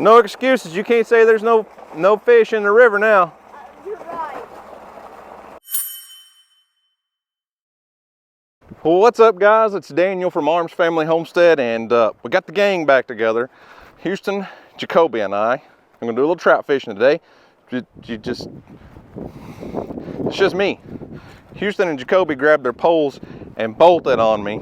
No excuses. You can't say there's no fish in the river now. You're right. Well, what's up, guys? It's Daniel from Arms Family Homestead, and we got the gang back together. Houston, Jacoby, and I. I'm gonna do a little trout fishing today. It's just me. Houston and Jacoby grabbed their poles and bolted on me.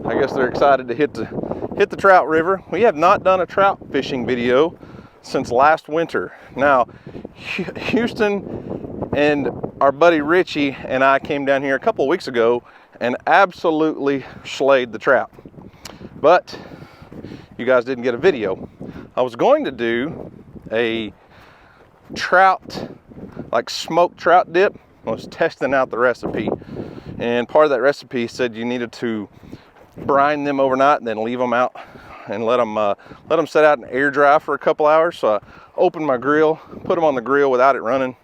I guess they're excited to hit the Trout River. We have not done a trout fishing video since last winter. Now, Houston and our buddy Richie and I came down here a couple of weeks ago and absolutely slayed the trout. But you guys didn't get a video. I was going to do a trout, like smoked trout dip. I was testing out the recipe, and part of that recipe said you needed to brine them overnight and then leave them out and let them set out and air dry for a couple hours. So I opened my grill, put them on the grill without it running.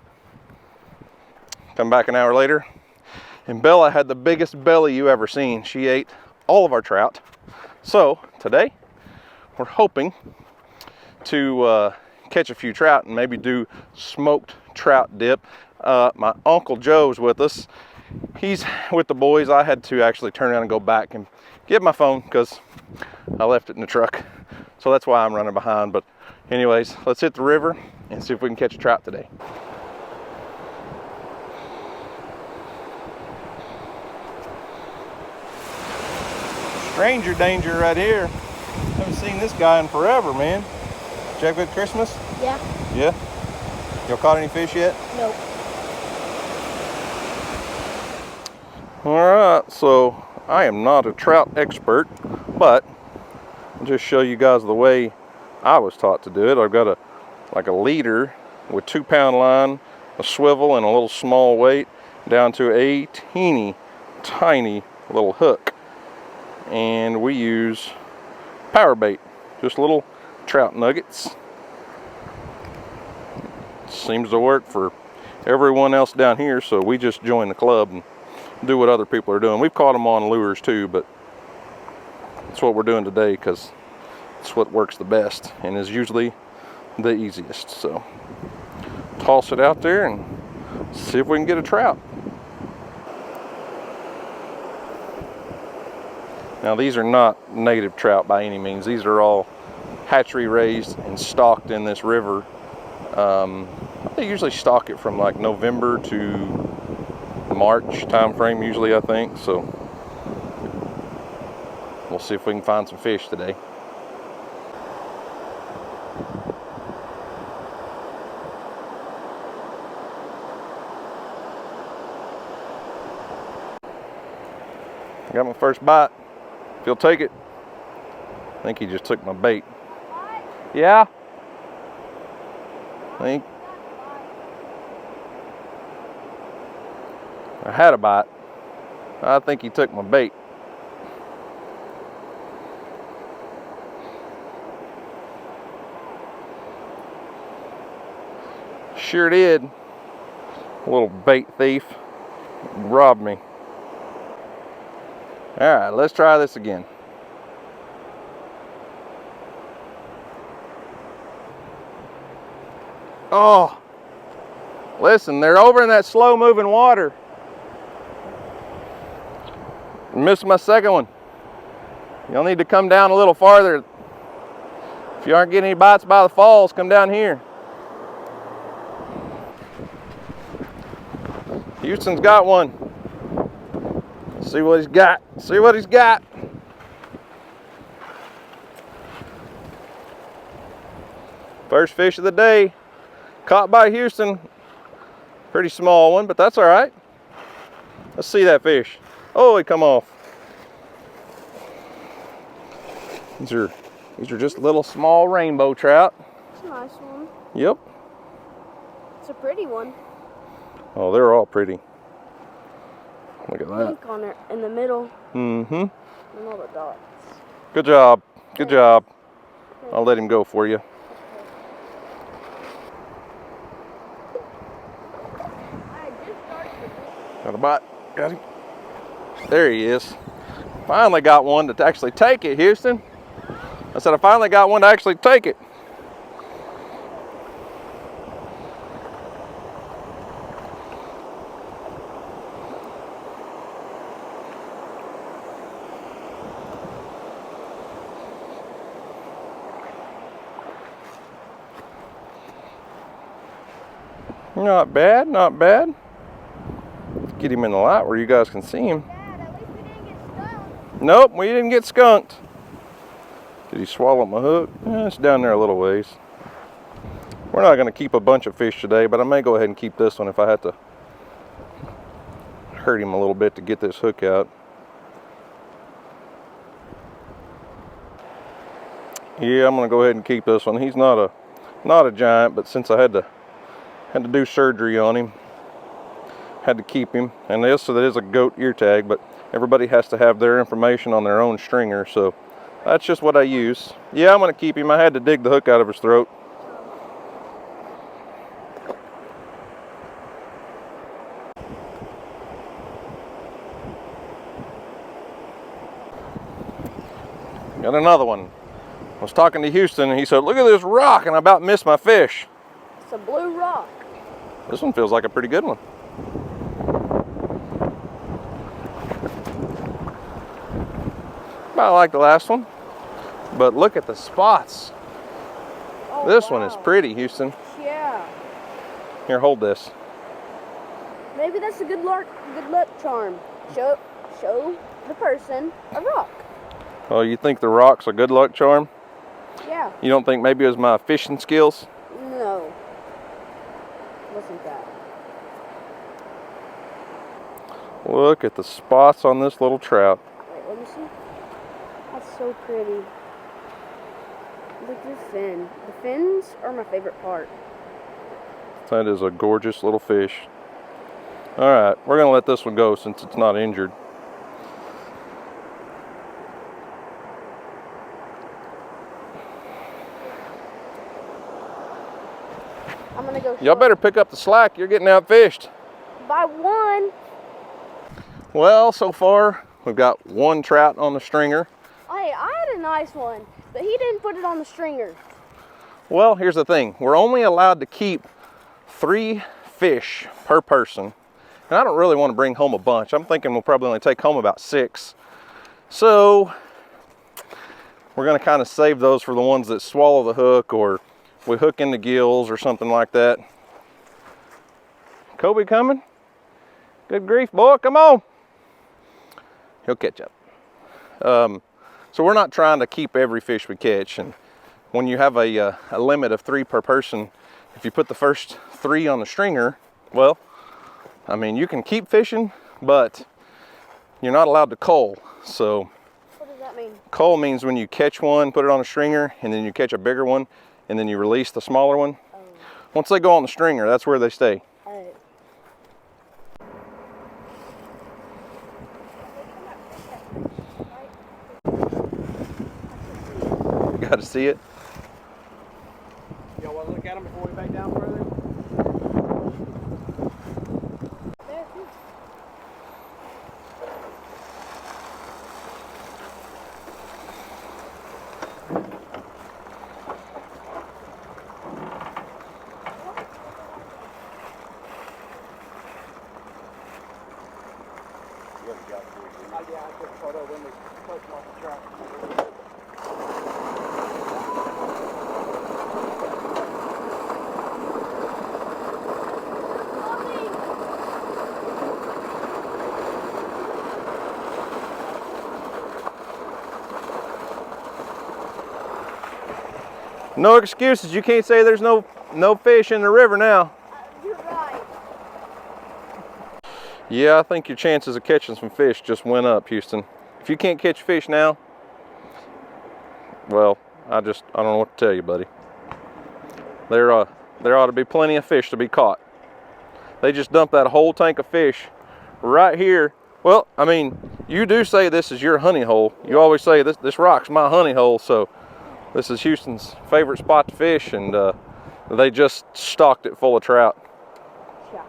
Come back an hour later, and Bella had the biggest belly you ever seen. She ate all of our trout. So today we're hoping to catch a few trout and maybe do smoked trout dip. My Uncle Joe's with us. He's with the boys. I had to actually turn around and go back and get my phone because I left it in the truck. So that's why I'm running behind. But anyways, let's hit the river and see if we can catch a trout today. Stranger danger right here. Haven't seen this guy in forever, man. Did you have a good Christmas? Yeah. Yeah? Y'all caught any fish yet? Nope. All right, so I am not a trout expert, but I'll just show you guys the way I was taught to do it. I've got a leader with 2-pound line, a swivel, and a little small weight down to a teeny tiny little hook. And we use power bait, just little trout nuggets. Seems to work for everyone else down here, so we just join the club and do what other people are doing. We've caught them on lures too, but that's what we're doing today because it's what works the best and is usually the easiest. So toss it out there and see if we can get a trout. Now, these are not native trout by any means. These are all hatchery raised and stocked in this river. They usually stock it from like November to March time frame usually, I think. So we'll see if we can find some fish today. I got my first bite. If you'll take it. I think he just took my bait. Yeah? I had a bite. I think he took my bait. Sure did. A little bait thief. Robbed me. All right, let's try this again. Oh, listen, they're over in that slow moving water. Missed my second one. You'll need to come down a little farther. If you aren't getting any bites by the falls, come down here. Houston's got one. See what he's got. See what he's got. First fish of the day. Caught by Houston. Pretty small one, but that's all right. Let's see that fish. Oh, he come off. These are just little small rainbow trout. It's a nice one. Yep. It's a pretty one. Oh, they're all pretty. Look at that. Pink on it in the middle. Mm-hmm. And all the dots. Good job. Good job. I'll let him go for you. Got a bite. Got him. There he is. Finally got one to actually take it, Houston. I said, I finally got one to actually take it. Not bad, not bad. Let's get him in the light where you guys can see him. Dad, at least we didn't get skunked. Nope, we didn't get skunked. Did he swallow my hook? It's down there a little ways. We're not going to keep a bunch of fish today, but I may go ahead and keep this one if I have to hurt him a little bit to get this hook out. Yeah, I'm going to go ahead and keep this one. He's not a giant, but since I had to do surgery on him, had to keep him. And this, so that is a goat ear tag, but everybody has to have their information on their own stringer, so that's just what I use. Yeah, I'm going to keep him. I had to dig the hook out of his throat. Got another one. I was talking to Houston and he said, look at this rock, and I about missed my fish. It's a blue rock. This one feels like a pretty good one. About like the last one, but look at the spots. Oh, This wow. one is pretty, Houston. Yeah. Here, hold this. Maybe that's a good luck charm. Show the person a rock. Oh, you think the rock's a good luck charm? Yeah. You don't think maybe it was my fishing skills? No. Wasn't that? Look at the spots on this little trout. Wait, let me see. That's so pretty. Look at the fin. The fins are my favorite part. That is a gorgeous little fish. All right, we're gonna let this one go since it's not injured. I'm gonna go. Y'all better pick up the slack. You're getting outfished. By one. Well, so far we've got one trout on the stringer. Hey, I had a nice one, but he didn't put it on the stringer. Well, here's the thing. We're only allowed to keep 3 fish per person. And I don't really want to bring home a bunch. I'm thinking we'll probably only take home about 6. So we're going to kind of save those for the ones that swallow the hook, or we hook in the gills or something like that. Kobe coming? Good grief, boy, come on. He'll catch up. So we're not trying to keep every fish we catch. And when you have a limit of 3 per person, if you put the first 3 on the stringer, well, I mean, you can keep fishing, but you're not allowed to cull. So What does that mean? cull means when you catch one, put it on a stringer, and then you catch a bigger one, and then you release the smaller one. Oh. Once they go on the stringer, that's where they stay. Alright. You got to see it. Y'all want to look at them before we back down further? There. Yeah, I took a photo when we touched off the track. No excuses. You can't say there's no fish in the river now. You're right. Yeah, I think your chances of catching some fish just went up, Houston. If you can't catch fish now, well, I don't know what to tell you, buddy. There ought to be plenty of fish to be caught. They just dumped that whole tank of fish right here. Well, I mean, you do say this is your honey hole. You always say this rock's my honey hole, so this is Houston's favorite spot to fish, and they just stocked it full of trout. Yeah.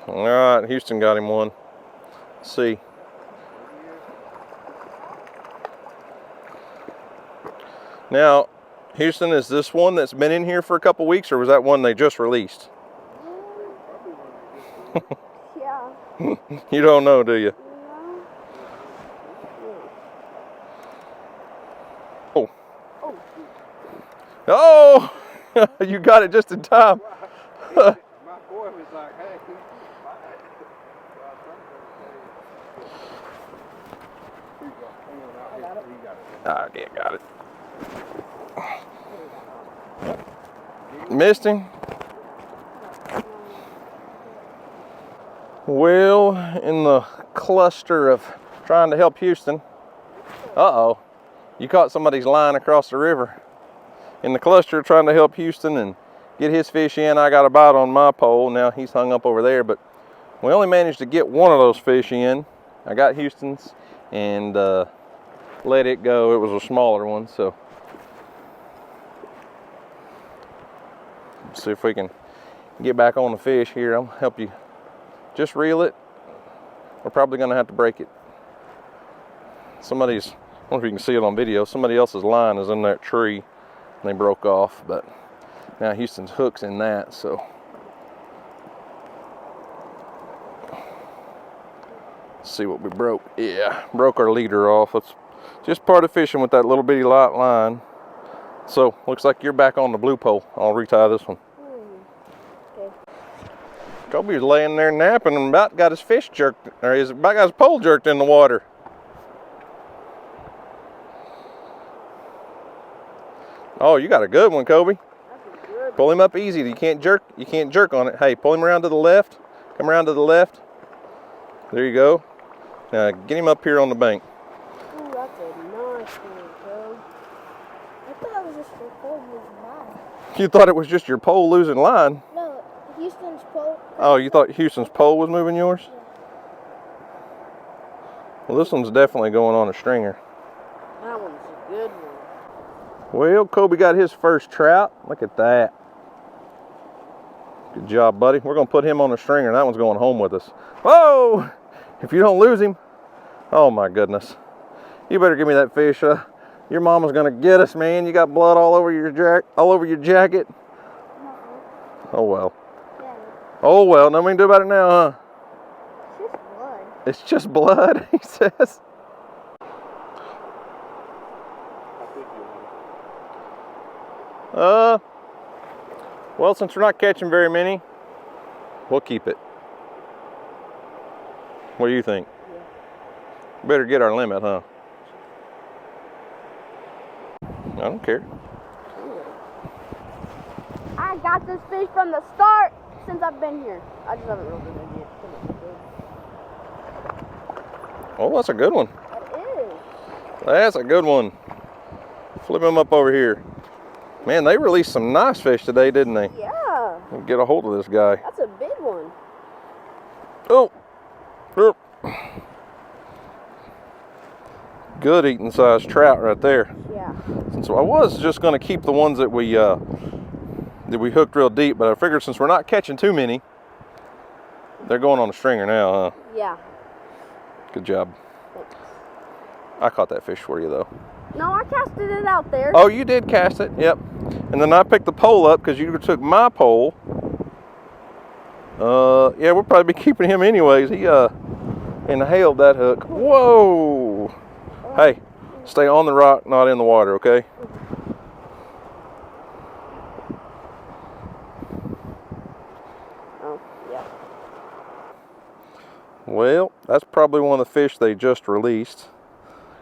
All right, Houston got him one. Let's see. Now, Houston, is this one that's been in here for a couple weeks, or was that one they just released? Yeah. You don't know, do you? No. Oh. Oh! You got it just in time. My boy was like, hey. Ah, yeah, got it. Missed him. Well, in the cluster of trying to help Houston, uh-oh, you caught somebody's line across the river. In the cluster trying to help Houston and get his fish in, I got a bite on my pole. Now he's hung up over there, but we only managed to get one of those fish in. I got Houston's and let it go. It was a smaller one, so let's see if we can get back on the fish here. I'll help you just reel it. We're probably gonna have to break it. Somebody's, I don't know if you can see it on video, somebody else's line is in that tree and they broke off, but now Houston's hook's in that, so. Let's see what we broke. Yeah, broke our leader off. It's just part of fishing with that little bitty light line. So, looks like you're back on the blue pole. I'll retie this one. Okay. Kobe was laying there napping and about got his fish jerked, or he's about got his pole jerked in the water. Oh, you got a good one, Kobe. That's good. Pull him up easy. You can't jerk on it. Hey, pull him around to the left. Come around to the left. There you go. Now get him up here on the bank. Ooh, that's a nice one, bro. I thought it was just your pole losing line. You thought it was just your pole losing line? No, Houston's pole. Oh, you thought Houston's pole was moving yours? Yeah. Well, this one's definitely going on a stringer. That one's a good one. Well, Kobe got his first trout. Look at that. Good job, buddy. We're going to put him on a stringer. That one's going home with us. Whoa! If you don't lose him, oh my goodness. You better give me that fish. Your mama's going to get us, man. You got blood all over your jacket. Oh well. Yeah. Oh well. Nothing we can do about it now, huh? It's just blood. It's just blood, he says. Well, since we're not catching very many, we'll keep it. What do you think? Yeah. Better get our limit, huh? I don't care. I got this fish from the start since I've been here. I just haven't reeled it in yet. Oh, that's a good one. That is. That's a good one. Flip him up over here. Man, they released some nice fish today, didn't they? Yeah. Get a hold of this guy. That's a big one. Oh. Good eating sized trout right there. Yeah. Since I was just going to keep the ones that we hooked real deep, but I figured since we're not catching too many, they're going on a stringer now, huh? Yeah. Good job. Thanks. I caught that fish for you though. No, I casted it out there. Oh, you did cast it, yep. And then I picked the pole up because you took my pole. Yeah, we'll probably be keeping him anyways. He inhaled that hook. Whoa! Hey, stay on the rock, not in the water, okay? Oh, yeah. Well, that's probably one of the fish they just released.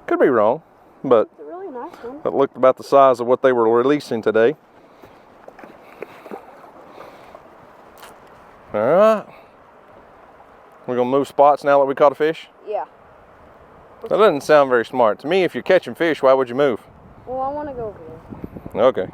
Could be wrong, but It's a really nice one. it looked about the size of what they were releasing today. All right. We're gonna move spots now that we caught a fish? Yeah. That doesn't sound very smart. To me, if you're catching fish, why would you move? Well, I want to go over there. Okay.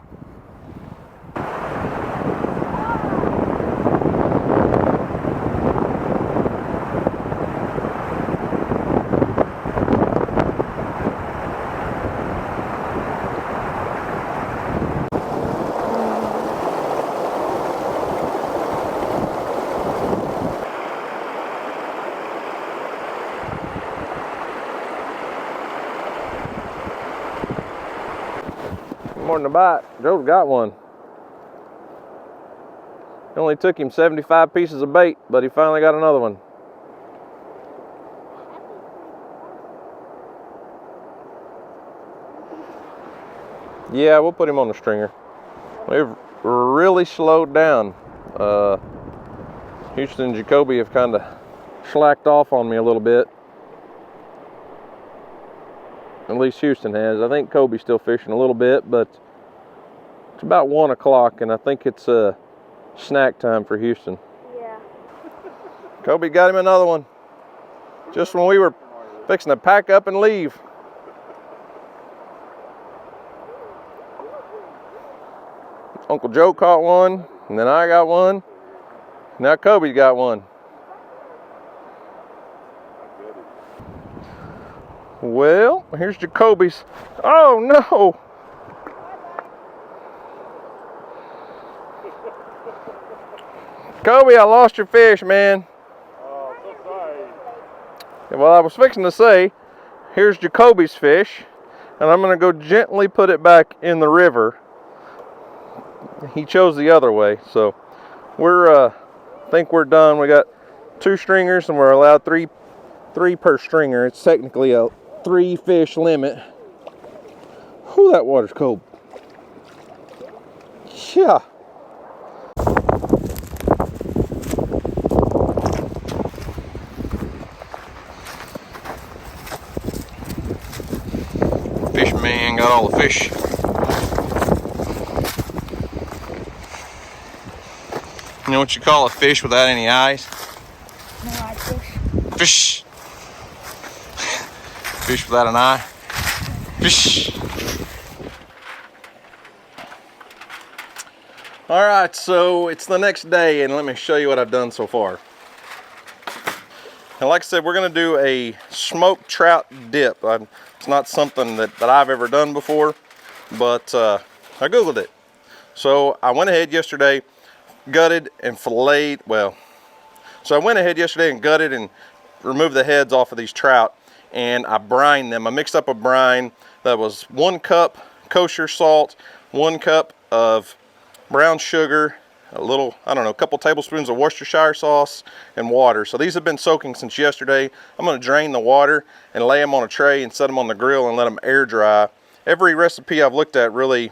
More than a bite. Joe's got one. It only took him 75 pieces of bait, but he finally got another one. Yeah, we'll put him on the stringer. We've really slowed down. Houston and Jacoby have kind of slacked off on me a little bit. At least Houston has. I think Kobe's still fishing a little bit, but it's about 1 o'clock, and I think it's snack time for Houston. Yeah. Kobe got him another one. Just when we were fixing to pack up and leave. Uncle Joe caught one, and then I got one. Now Kobe's got one. Well, here's Jacoby's. Oh no! Kobe, I lost your fish, man. Oh, so sorry. Well, I was fixing to say, here's Jacoby's fish, and I'm gonna go gently put it back in the river. He chose the other way, so we're think we're done. We got 2 stringers, and we're allowed three per stringer. It's technically a 3 fish limit. Whew, that water's cold. Yeah. Fisherman got all the fish. You know what you call a fish without any eyes? No, I Fish. fish. Fish without an eye. Fish. All right, so it's the next day, and let me show you what I've done so far. And like I said, we're gonna do a smoked trout dip. It's not something that I've ever done before, but I Googled it. So I went ahead yesterday, gutted and filleted, so I went ahead yesterday and gutted and removed the heads off of these trout, and I brined them. I mixed up a brine that was 1 cup kosher salt, 1 cup of brown sugar, a little, I don't know, a couple tablespoons of Worcestershire sauce, and water. So these have been soaking since yesterday. I'm going to drain the water and lay them on a tray and set them on the grill and let them air dry. Every recipe I've looked at really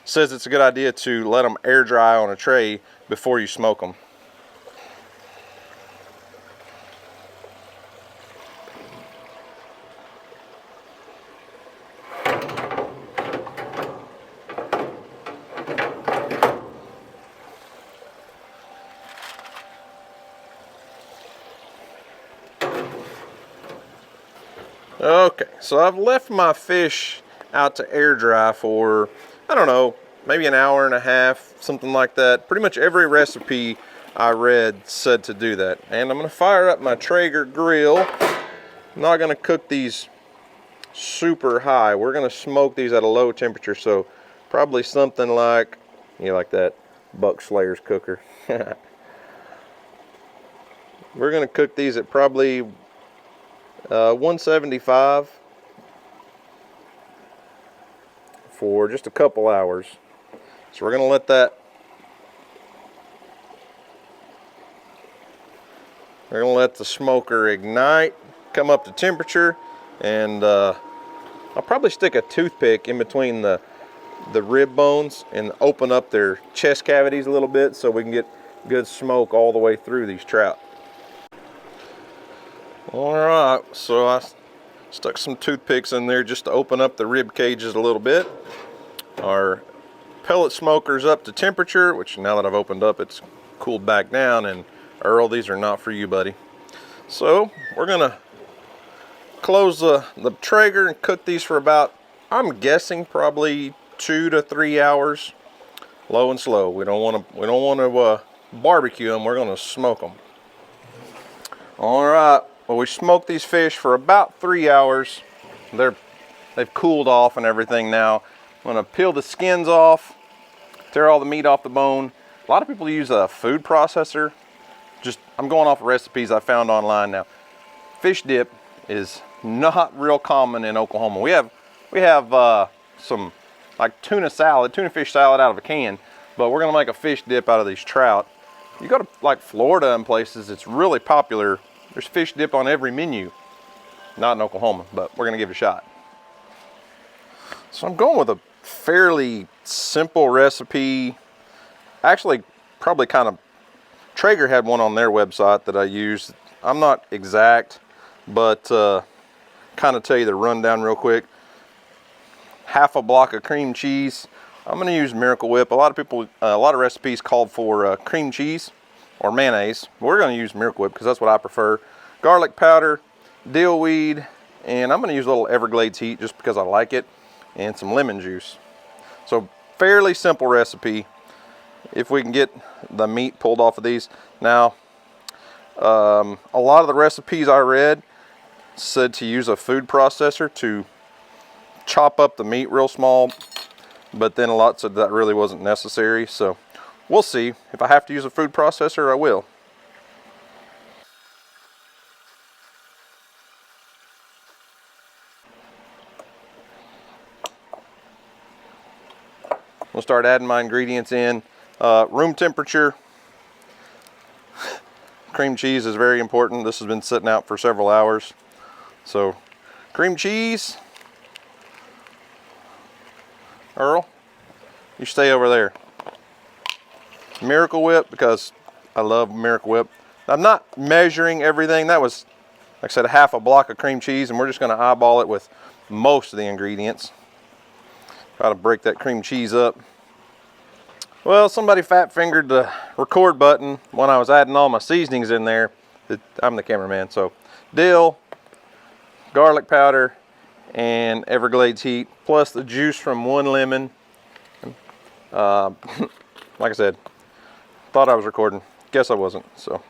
says it's a good idea to let them air dry on a tray before you smoke them. Okay, so I've left my fish out to air dry for, I don't know, maybe an hour and a half, something like that. Pretty much every recipe I read said to do that. And I'm gonna fire up my Traeger grill. I'm not gonna cook these super high. We're gonna smoke these at a low temperature, so probably something like, like that Buck Slayer's cooker. We're gonna cook these at probably 175 for just a couple hours. So we're going to let that, we're going to let the smoker ignite, come up to temperature, and I'll probably stick a toothpick in between the rib bones and open up their chest cavities a little bit so we can get good smoke all the way through these trout. Alright, so I stuck some toothpicks in there just to open up the rib cages a little bit. Our pellet smoker's up to temperature, which now that I've opened up, it's cooled back down. And Earl, these are not for you, buddy. So we're gonna close the Traeger and cook these for about, I'm guessing, probably 2 to 3 hours, low and slow. We don't want to barbecue them. We're gonna smoke them. All right. Well, we smoked these fish for about 3 hours. They've cooled off and everything now. I'm gonna peel the skins off, tear all the meat off the bone. A lot of people use a food processor. I'm going off of recipes I found online now. Fish dip is not real common in Oklahoma. We have some like tuna fish salad out of a can, but we're gonna make a fish dip out of these trout. You go to like Florida and places, it's really popular. There's fish dip on every menu. Not in Oklahoma, but we're gonna give it a shot. So I'm going with a fairly simple recipe. Actually, probably kind of, Traeger had one on their website that I used. I'm not exact, but kind of tell you the rundown real quick. Half a block of cream cheese. I'm gonna use Miracle Whip. A lot of recipes called for cream cheese or mayonnaise. We're gonna use Miracle Whip because that's what I prefer. Garlic powder, dill weed, and I'm gonna use a little Everglades heat just because I like it, and some lemon juice. So fairly simple recipe. If we can get the meat pulled off of these. Now, a lot of the recipes I read said to use a food processor to chop up the meat real small, but then a lot said that really wasn't necessary. So we'll see. If I have to use a food processor, I will. We'll start adding my ingredients in. Room temperature. Cream cheese is very important. This has been sitting out for several hours. So, cream cheese. Earl, you stay over there. Miracle Whip, because I love Miracle Whip. I'm not measuring everything. That was, like I said, half a block of cream cheese, and we're just going to eyeball it with most of the ingredients. Try to break that cream cheese up. Well, somebody fat fingered the record button when I was adding all my seasonings in there. I'm the cameraman, so dill, garlic powder, and Everglades heat, plus the juice from one lemon. Like I said, thought I was recording. Guess I wasn't. So,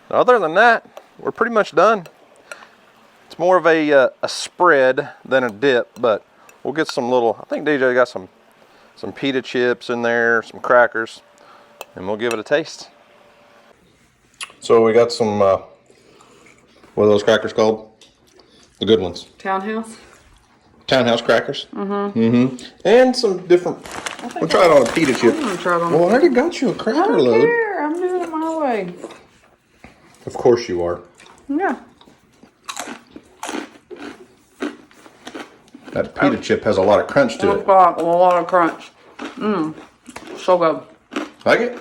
other than that, we're pretty much done. It's more of a spread than a dip, but we'll get some little, I think DJ got some pita chips in there, some crackers, and we'll give it a taste. So we got some, what are those crackers called? The good ones. Townhouse crackers. And some different, we'll try it on a pita chip. Well, I already got you a cracker load. Here, I'm doing it my way. Of course you are. Yeah. That pita chip has a lot of crunch to It's it. got a lot of crunch. So good. Like it?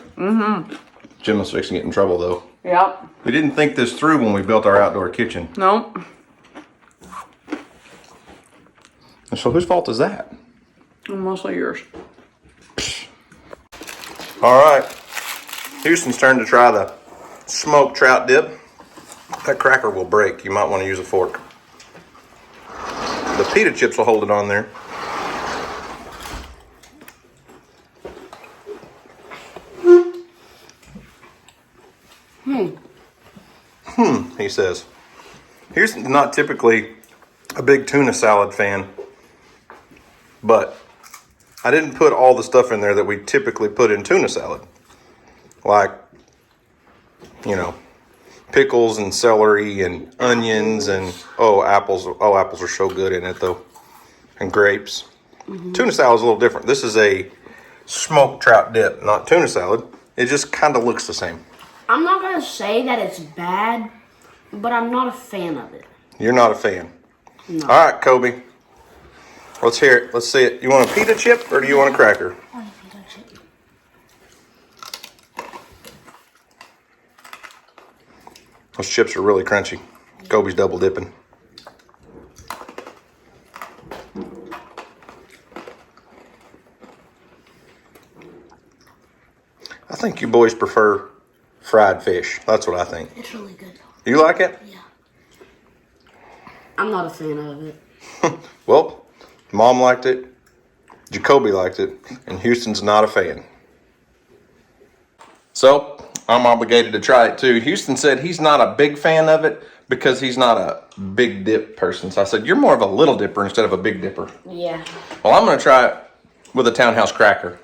Jim was fixing to get in trouble though. Yep. We didn't think this through when we built our outdoor kitchen. Nope. So whose fault is that? Mostly yours. All right, Houston's turn to try the smoked trout dip. That cracker will break. You might want to use a fork. The pita chips will hold it on there. He says. Houston's not typically a big tuna salad fan, but I didn't put all the stuff in there that we typically put in tuna salad. Like, you know, pickles and celery and onions and, apples. Oh, apples are so good in it though. And grapes. Tuna salad is a little different. This is a smoked trout dip, not tuna salad. It just kind of looks the same. I'm not going to say that it's bad, but I'm not a fan of it. You're not a fan. No. All right, Kobe. Let's hear it. Let's see it. You want a pita chip or do you want a cracker? I want a pita chip. Those chips are really crunchy. Kobe's double dipping. I think you boys prefer fried fish. That's what I think. It's really good. You like it? Yeah. I'm not a fan of it. Well, Mom liked it, Jacoby liked it, and Houston's not a fan. So, I'm obligated to try it too. Houston said he's not a big fan of it because he's not a big dip person. So I said, you're more of a little dipper instead of a big dipper. Yeah. Well, I'm going to try it with a Townhouse cracker.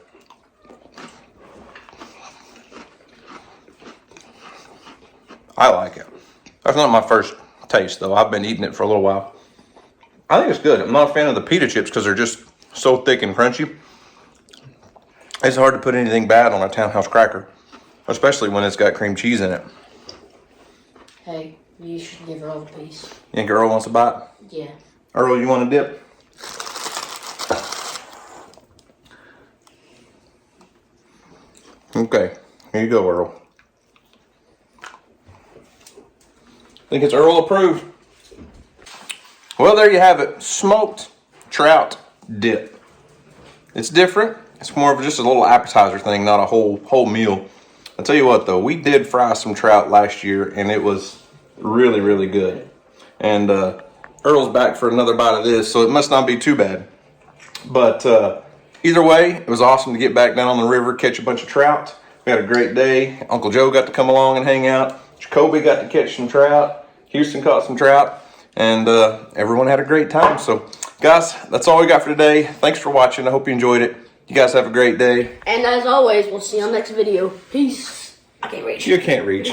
I like it. That's not my first taste though. I've been eating it for a little while. I think it's good. I'm not a fan of the pita chips because they're just So thick and crunchy. It's hard to put anything bad on a townhouse cracker, especially when it's got cream cheese in it. Hey, you should give Earl a piece. You think Earl wants a bite? Yeah. Earl, you want a dip? Okay, here you go, Earl. Think it's Earl approved. Well, there you have it. Smoked trout dip. It's different. It's more of just a little appetizer thing, not a whole meal. I'll tell you what though, we did fry some trout last year and it was really, really good. And Earl's back for another bite of this, so it must not be too bad. But either way, it was awesome to get back down on the river, catch a bunch of trout. We had a great day. Uncle Joe got to come along and hang out. Jacoby got to catch some trout. Houston caught some trout. And everyone had a great time. So guys, that's all we got for today. Thanks for watching. I hope you enjoyed it. You guys have a great day. And as always, we'll see you on the next video. Peace. I can't reach. You can't reach.